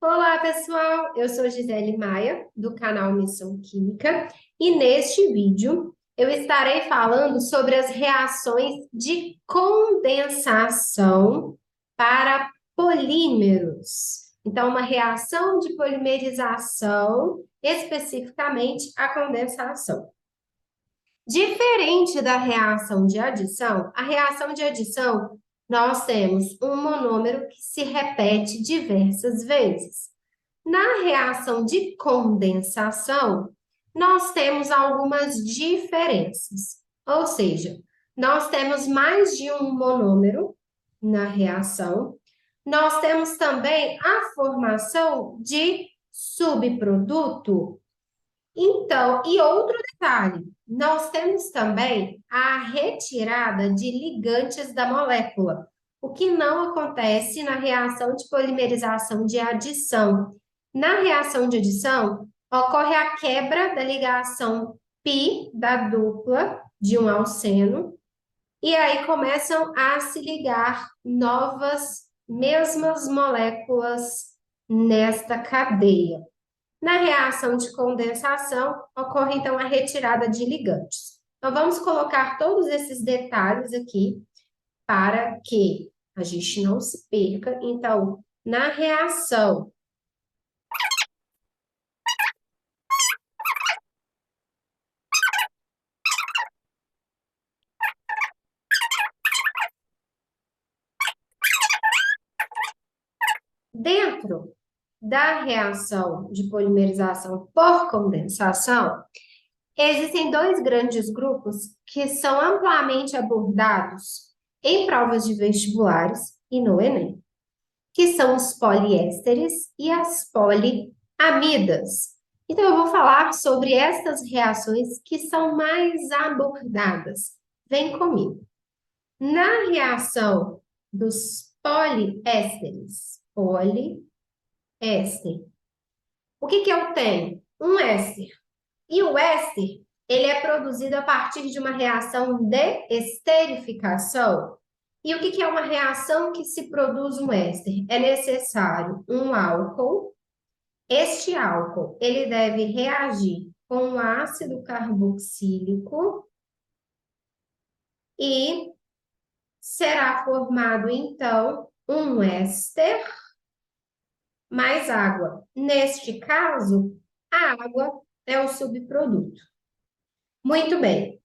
Olá, pessoal! Eu sou Gisele Maia, do canal Missão Química, e neste vídeo eu estarei falando sobre as reações de condensação para polímeros. Então, uma reação de polimerização, especificamente a condensação. Diferente da reação de adição, a reação de adição, nós temos um monômero que se repete diversas vezes. Na reação de condensação, nós temos algumas diferenças. Ou seja, nós temos mais de um monômero na reação. Nós temos também a formação de subproduto. Então, e outro detalhe, nós temos também a retirada de ligantes da molécula, o que não acontece na reação de polimerização de adição. Na reação de adição, ocorre a quebra da ligação π da dupla de um alceno, e aí começam a se ligar novas, mesmas moléculas nesta cadeia. Na reação de condensação, ocorre então a retirada de ligantes. Então, vamos colocar todos esses detalhes aqui para que a gente não se perca. Então, na reação dentro da reação de polimerização por condensação, existem dois grandes grupos que são amplamente abordados em provas de vestibulares e no Enem, que são os poliésteres e as poliamidas. Então, eu vou falar sobre estas reações que são mais abordadas. Vem comigo. Na reação dos poliésteres, poliéster, o que eu tenho? Um éster. E o éster, ele é produzido a partir de uma reação de esterificação. E o que é uma reação que se produz um éster? É necessário um álcool. Este álcool, ele deve reagir com o ácido carboxílico e será formado, então, um éster mais água. Neste caso, a água é o subproduto. Muito bem.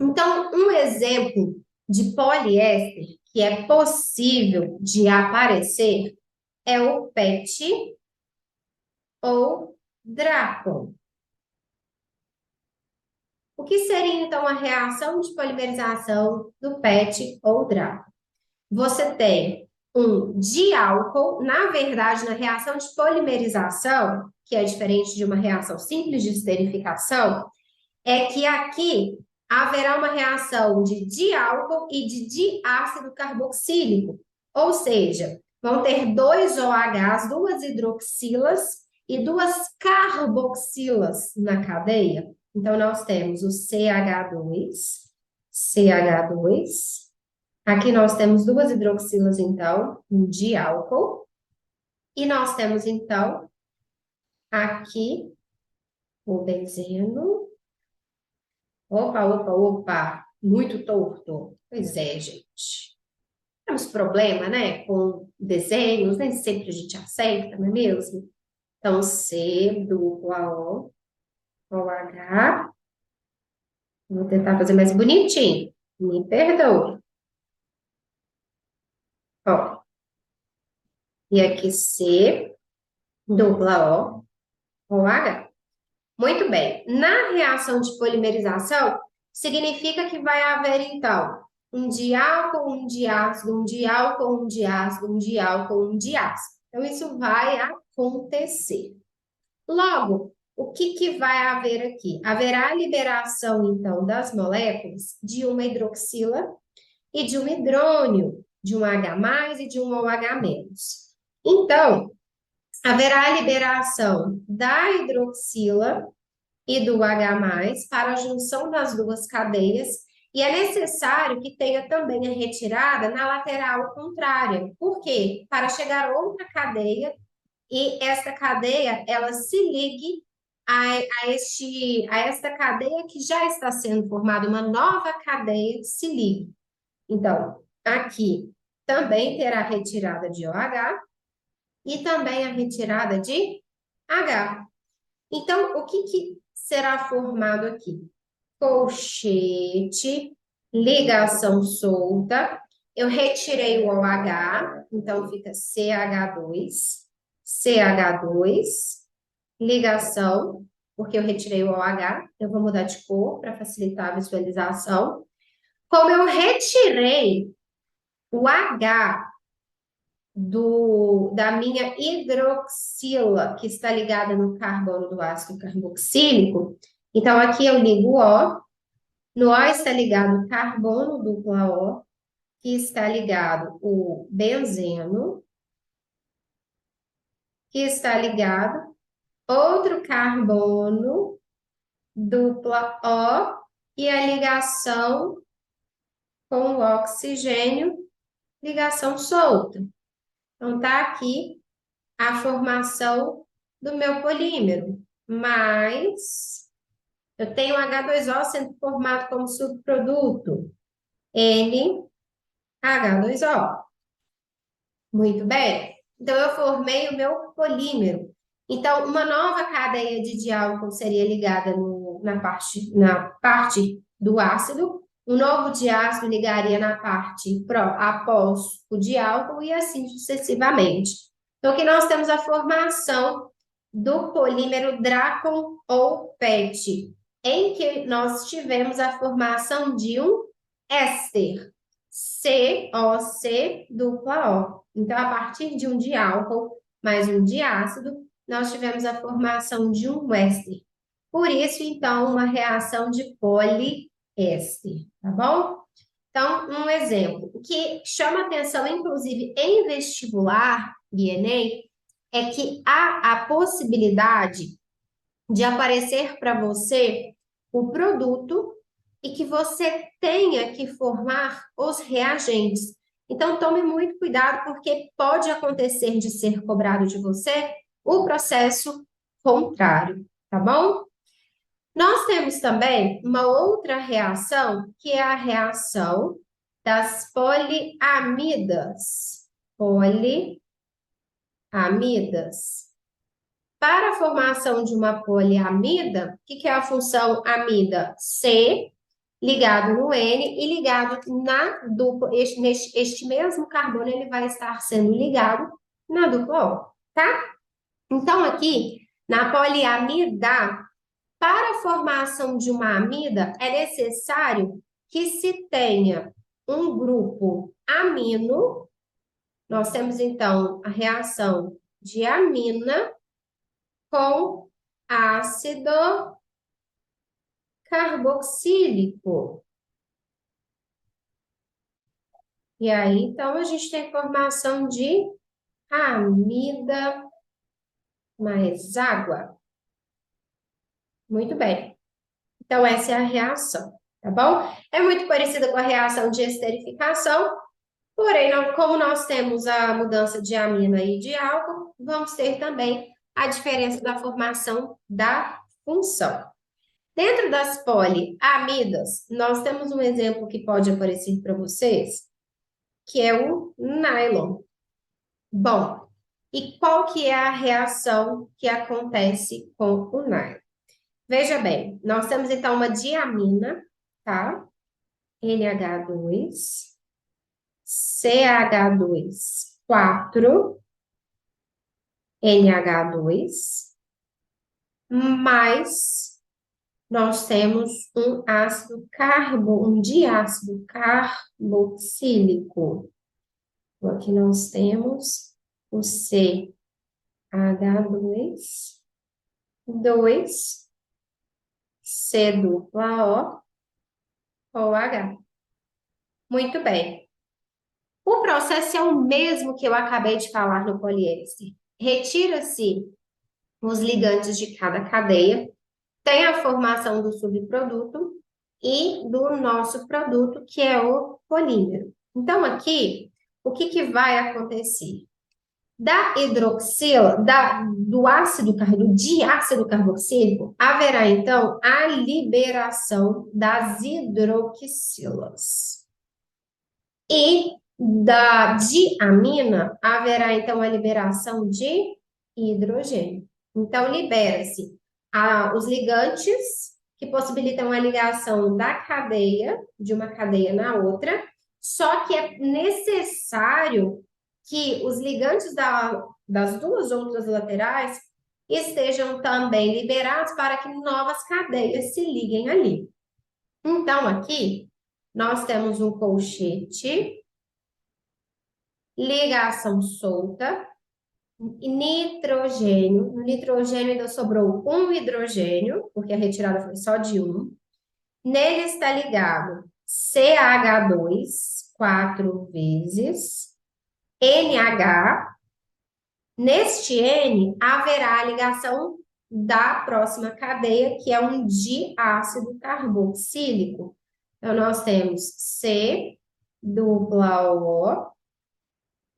Então, um exemplo de poliéster que é possível de aparecer é o PET ou Dracon. O que seria, então, a reação de polimerização do PET ou Dracon? Você tem um diálcool, na verdade, na reação de polimerização, que é diferente de uma reação simples de esterificação, é que aqui haverá uma reação de diálcool e de diácido carboxílico, ou seja, vão ter dois OHs, duas hidroxilas e duas carboxilas na cadeia. Então, nós temos o CH2, aqui nós temos duas hidroxilas, então, um diálcool, e nós temos, então, aqui o benzeno. Opa, muito torto. Pois é, gente. Temos problema, né, com desenhos, nem sempre a gente acerta, não é mesmo? Então, C, dupla O, OH. Vou tentar fazer mais bonitinho. Me perdoe. Ó. E aqui C, dupla O, OH. Muito bem. Na reação de polimerização, significa que vai haver, então, um diálcool, um diácido, um diálcool, um diácido, um diálcool, um diácido. Então, isso vai acontecer. Logo, o que vai haver aqui? Haverá a liberação, então, das moléculas de uma hidroxila e de um hidrônio, de um H+, e de um OH-. Então, haverá a liberação da hidroxila e do H+, para a junção das duas cadeias, e é necessário que tenha também a retirada na lateral contrária. Por quê? Para chegar outra cadeia e esta cadeia, ela se ligue a esta cadeia que já está sendo formada, uma nova cadeia se ligue. Então, aqui também terá retirada de OH e também a retirada de H. Então, o que que será formado aqui? Colchete, ligação solta. Eu retirei o OH, então fica CH2, ligação, porque eu retirei o OH, eu vou mudar de cor para facilitar a visualização. Como eu retirei o H da minha hidroxila, que está ligada no carbono do ácido carboxílico, então aqui eu ligo o O, no O está ligado o carbono dupla O, que está ligado o benzeno, que está ligado outro carbono dupla O e a ligação com o oxigênio, ligação solta. Então, tá aqui a formação do meu polímero, mas eu tenho H2O sendo formado como subproduto, NH2O. Muito bem. Então, eu formei o meu polímero. Então, uma nova cadeia de diálcool seria ligada na parte do ácido, um novo diácido ligaria na parte após o diálcool e assim sucessivamente. Então, aqui nós temos a formação do polímero Drakon ou PET, em que nós tivemos a formação de um éster, COC dupla O. Então, a partir de um diálcool mais um diácido, nós tivemos a formação de um éster. Por isso, então, uma reação de poliéster, tá bom? Então, um exemplo. O que chama atenção, inclusive, em vestibular e Enem, é que há a possibilidade de aparecer para você o produto e que você tenha que formar os reagentes. Então, tome muito cuidado, porque pode acontecer de ser cobrado de você o processo contrário, tá bom? Nós temos também uma outra reação, que é a reação das poliamidas. Poliamidas. Para a formação de uma poliamida, o que é a função amida? C ligado no N e ligado na dupla. Este mesmo carbono ele vai estar sendo ligado na dupla O, tá? Então, aqui, na poliamida, para a formação de uma amida, é necessário que se tenha um grupo amino. Nós temos, então, a reação de amina com ácido carboxílico. E aí, então, a gente tem formação de amida mais água. Muito bem. Então, essa é a reação, tá bom? É muito parecida com a reação de esterificação, porém, como nós temos a mudança de amina e de álcool, vamos ter também a diferença da formação da função. Dentro das poliamidas, nós temos um exemplo que pode aparecer para vocês, que é o nylon. Bom, e qual que é a reação que acontece com o nylon? Veja bem, nós temos então uma diamina, tá? NH2, CH2, 4, NH2, mais nós temos um diácido carboxílico. Então, aqui nós temos o CH2, 2, C dupla O, OH. Muito bem. O processo é o mesmo que eu acabei de falar no poliéster. Retira-se os ligantes de cada cadeia, tem a formação do subproduto e do nosso produto, que é o polímero. Então, aqui, o que vai acontecer? Da hidroxila, do do diácido carboxílico, haverá, então, a liberação das hidroxilas. E da diamina, haverá, então, a liberação de hidrogênio. Então, libera-se os ligantes, que possibilitam a ligação da cadeia, de uma cadeia na outra, só que é necessário que os ligantes das duas outras laterais estejam também liberados para que novas cadeias se liguem ali. Então, aqui, nós temos um colchete, ligação solta, e nitrogênio. No nitrogênio ainda sobrou um hidrogênio, porque a retirada foi só de um. Nele está ligado CH2, 4 vezes, NH. Neste N haverá a ligação da próxima cadeia, que é um diácido carboxílico. Então, nós temos C dupla O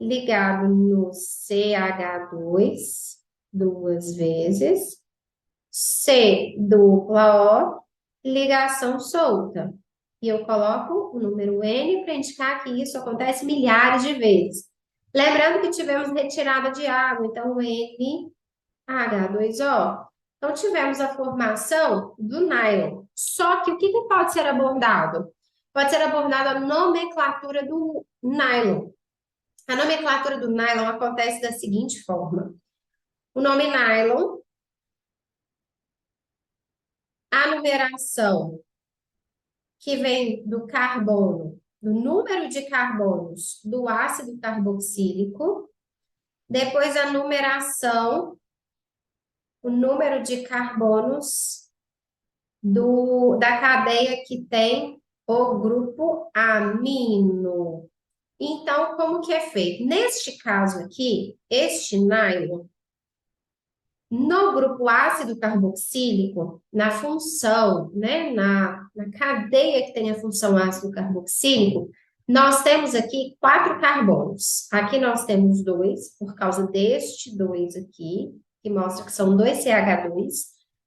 ligado no CH2 2 vezes, C dupla O, ligação solta. E eu coloco o número N para indicar que isso acontece milhares de vezes. Lembrando que tivemos retirada de água, então NH2O. Então, tivemos a formação do nylon. Só que o que pode ser abordado? Pode ser abordada a nomenclatura do nylon. A nomenclatura do nylon acontece da seguinte forma. O nome nylon, a numeração que vem do carbono, do número de carbonos do ácido carboxílico, depois a numeração, o número de carbonos da cadeia que tem o grupo amino. Então, como que é feito? Neste caso aqui, este nylon, no grupo ácido carboxílico, na função, né, na cadeia que tem a função ácido carboxílico, nós temos aqui 4 carbonos. Aqui nós temos 2, por causa deste 2 aqui, que mostra que são 2 CH2.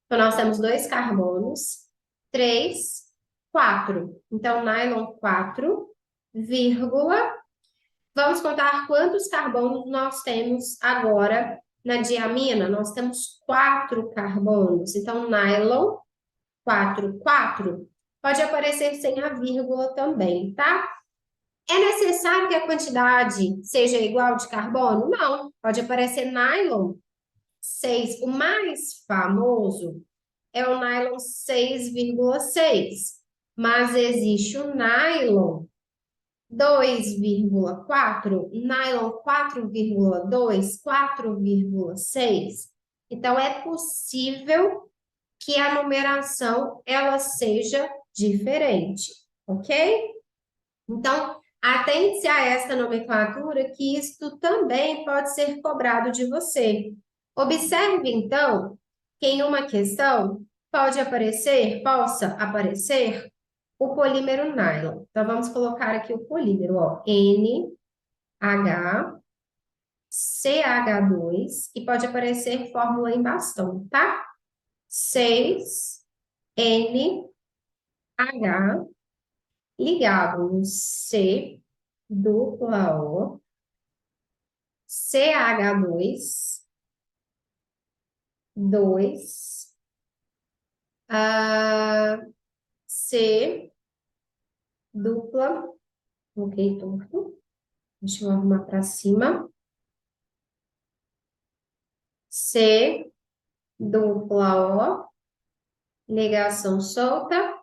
Então, nós temos 2 carbonos, 3, 4. Então, nylon 4, vírgula. Vamos contar quantos carbonos nós temos agora na diamina. Nós temos 4 carbonos. Então, nylon 4, 4. Pode aparecer sem a vírgula também, tá? É necessário que a quantidade seja igual de carbono? Não. Pode aparecer nylon 6. O mais famoso é o nylon 6,6. Mas existe o nylon 2,4, nylon 4,2, 4,6. Então, é possível que a numeração ela seja diferente, ok? Então, atente-se a esta nomenclatura, que isto também pode ser cobrado de você. Observe, então, que em uma questão possa aparecer o polímero nylon. Então, vamos colocar aqui o polímero, ó, NH, CH2, e pode aparecer fórmula em bastão, tá? 6NH ligado no C dupla O, CH2, 2, C dupla, coloquei torto, deixa eu arrumar para cima, C dupla O, ligação solta,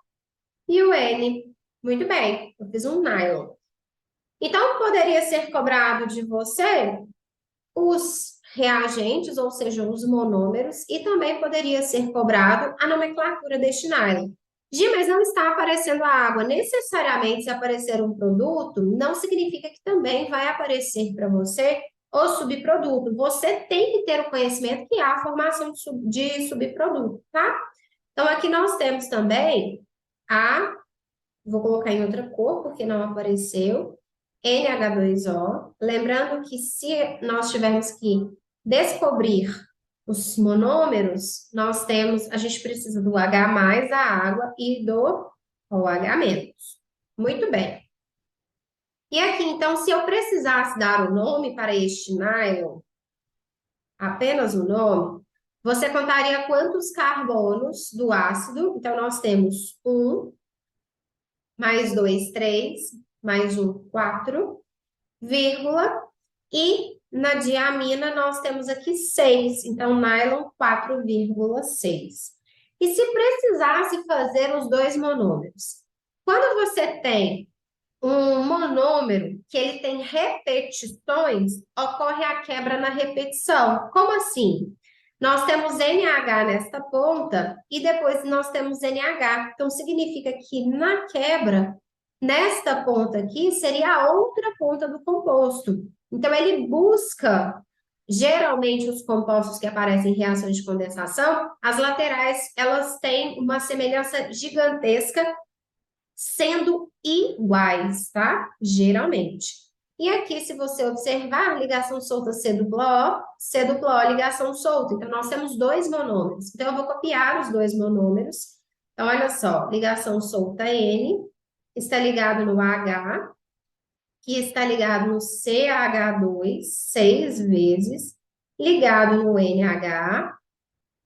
e o N. Muito bem, eu fiz um nylon. Então, poderia ser cobrado de você os reagentes, ou seja, os monômeros, e também poderia ser cobrado a nomenclatura deste nylon. Gi, mas não está aparecendo a água. Necessariamente, se aparecer um produto, não significa que também vai aparecer para você o subproduto. Você tem que ter o conhecimento que há a formação de subproduto, tá? Então, aqui nós temos também vou colocar em outra cor, porque não apareceu, NH2O. Lembrando que se nós tivermos que descobrir os monômeros, a gente precisa do H mais da água e do OH menos. Muito bem. E aqui, então, se eu precisasse dar o nome para este nylon, apenas o nome, você contaria quantos carbonos do ácido? Então, nós temos um, mais dois, três, mais um, quatro, vírgula, e na diamina nós temos aqui 6, então nylon 4,6. E se precisasse fazer os dois monômeros? Quando você tem um monômero que ele tem repetições, ocorre a quebra na repetição. Como assim? Nós temos NH nesta ponta e depois nós temos NH. Então, significa que na quebra, nesta ponta aqui, seria a outra ponta do composto. Então, ele busca, geralmente, os compostos que aparecem em reações de condensação, as laterais, elas têm uma semelhança gigantesca sendo iguais, tá? Geralmente. E aqui, se você observar, ligação solta C dupla O, ligação solta. Então, nós temos dois monômeros. Então, eu vou copiar os dois monômeros. Então, olha só, ligação solta N está ligado no H, que está ligado no CH2, 6 vezes, ligado no NH,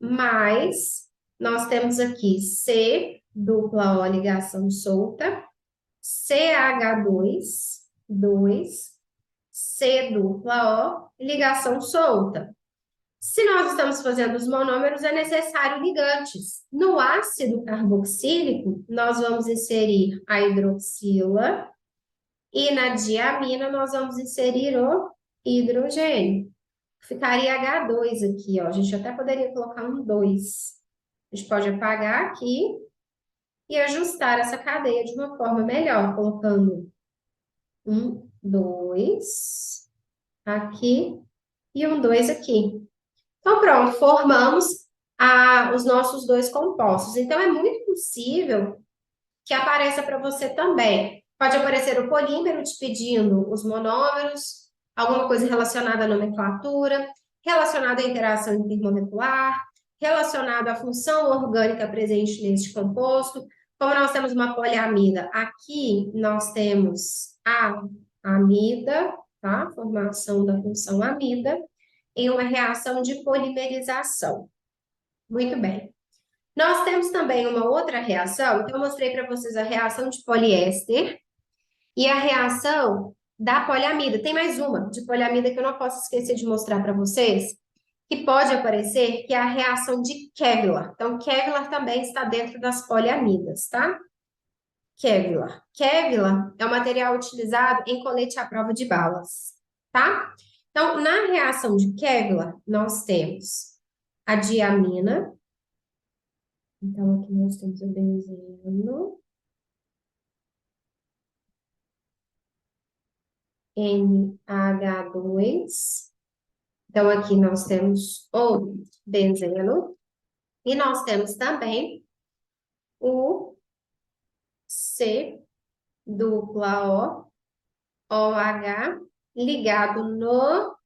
mais nós temos aqui C dupla O ligação solta, CH2, 2, C dupla O, ligação solta. Se nós estamos fazendo os monômeros, é necessário ligantes. No ácido carboxílico, nós vamos inserir a hidroxila e na diamina nós vamos inserir o hidrogênio. Ficaria H2 aqui, ó. A gente até poderia colocar um 2. A gente pode apagar aqui e ajustar essa cadeia de uma forma melhor, colocando um, 2 aqui e um 2 aqui. Então, pronto, formamos os nossos dois compostos. Então, é muito possível que apareça para você também. Pode aparecer o polímero te pedindo os monômeros, alguma coisa relacionada à nomenclatura, relacionada à interação intermolecular, relacionado à função orgânica presente neste composto. Como nós temos uma poliamida, aqui nós temos a amida, tá? Formação da função amida, em uma reação de polimerização. Muito bem. Nós temos também uma outra reação, então eu mostrei para vocês a reação de poliéster e a reação da poliamida. Tem mais uma de poliamida que eu não posso esquecer de mostrar para vocês, que pode aparecer, que é a reação de Kevlar. Então, Kevlar também está dentro das poliamidas, tá? Kevlar. Kevlar é o material utilizado em colete à prova de balas, tá? Então, na reação de Kevlar, nós temos a diamina. Então, aqui nós temos o benzeno, NH2. Então, aqui nós temos o benzeno. E nós temos também o C dupla O, OH, ligado no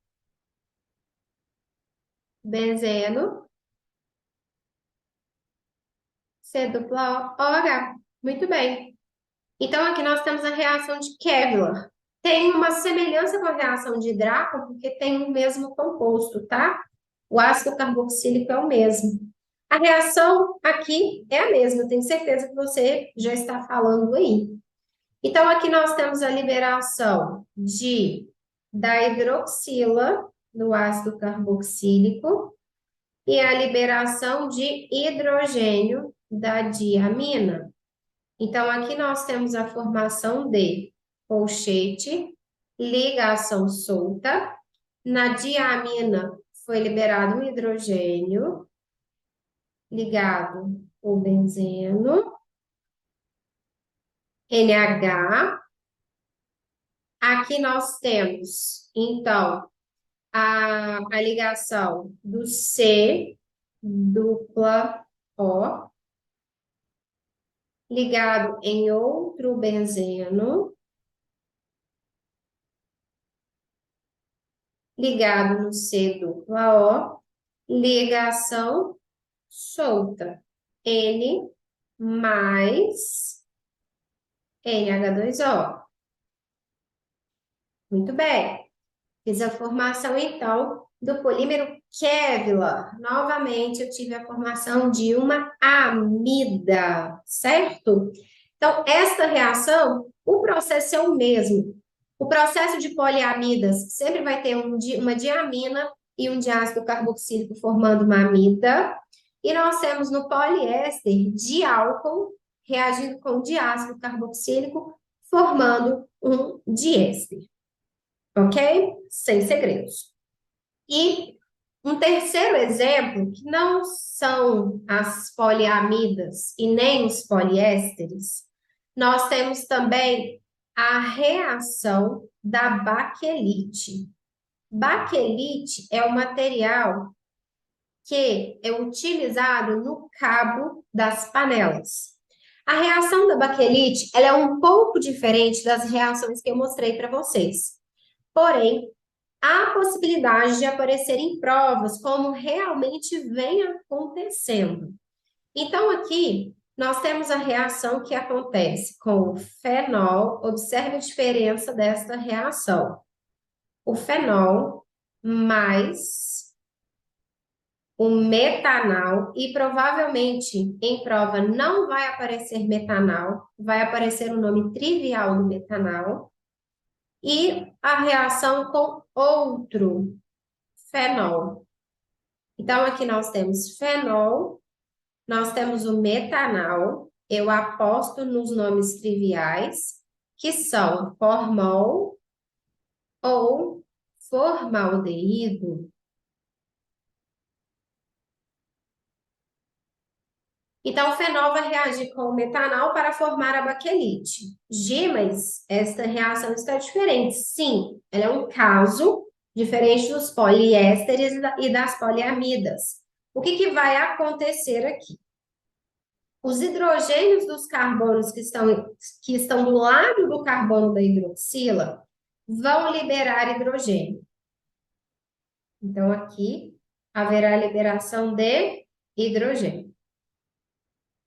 benzeno, C dupla O, OH. Muito bem. Então, aqui nós temos a reação de Kevlar. Tem uma semelhança com a reação de Draco, porque tem o mesmo composto, tá? O ácido carboxílico é o mesmo. A reação aqui é a mesma, tenho certeza que você já está falando aí. Então, aqui nós temos a liberação da hidroxila no ácido carboxílico e a liberação de hidrogênio da diamina. Então, aqui nós temos a formação de colchete, ligação solta. Na diamina foi liberado um hidrogênio, ligado o benzeno, NH. Aqui nós temos, então, a ligação do C dupla O, ligado em outro benzeno, ligado no C dupla O, ligação solta. N mais NH2O. Muito bem. Fiz a formação, então, do polímero Kevlar. Novamente, eu tive a formação de uma amida, certo? Então, esta reação, o processo é o mesmo. O processo de poliamidas sempre vai ter uma diamina e um diácido carboxílico formando uma amida. E nós temos no poliéster diálcool reagindo com diácido carboxílico, formando um diéster. Ok? Sem segredos. E um terceiro exemplo, que não são as poliamidas e nem os poliésteres, nós temos também a reação da baquelite. Baquelite é o material que é utilizado no cabo das panelas. A reação da baquelite, ela é um pouco diferente das reações que eu mostrei para vocês. Porém, há possibilidade de aparecer em provas como realmente vem acontecendo. Então, aqui, nós temos a reação que acontece com o fenol. Observe a diferença desta reação. O fenol mais o metanal, e provavelmente em prova não vai aparecer metanal, vai aparecer o nome trivial do metanal, e a reação com outro fenol. Então, aqui nós temos fenol, nós temos o metanal, eu aposto nos nomes triviais, que são formol ou formaldeído. Então, o fenol vai reagir com o metanal para formar a baquelite. Gi, mas esta reação está diferente. Sim, ela é um caso diferente dos poliésteres e das poliamidas. O que vai acontecer aqui? Os hidrogênios dos carbonos que estão do lado do carbono da hidroxila vão liberar hidrogênio. Então, aqui haverá liberação de hidrogênio.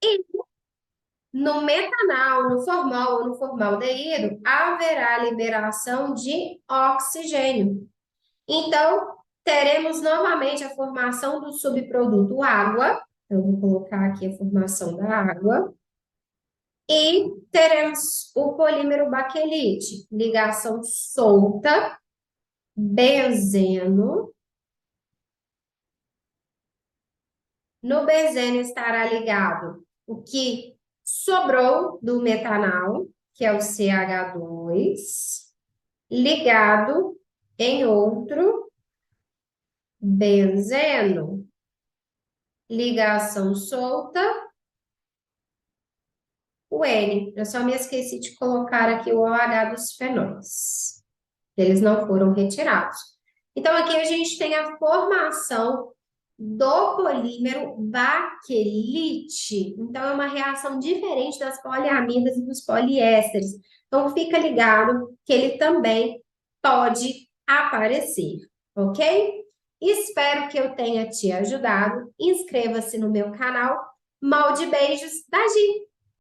E no metanal, no formol ou no formaldeído, haverá liberação de oxigênio. Então, teremos novamente a formação do subproduto água. Eu vou colocar aqui a formação da água. E teremos o polímero baquelite, ligação solta, benzeno. No benzeno estará ligado o que sobrou do metanal, que é o CH2, ligado em outro benzeno. Ligação solta, o N. Eu só me esqueci de colocar aqui o OH dos fenóis. Eles não foram retirados. Então, aqui a gente tem a formação do polímero baquelite. Então, é uma reação diferente das poliamidas e dos poliésteres. Então, fica ligado que ele também pode aparecer, ok? Espero que eu tenha te ajudado. Inscreva-se no meu canal. Molde beijos da Gi.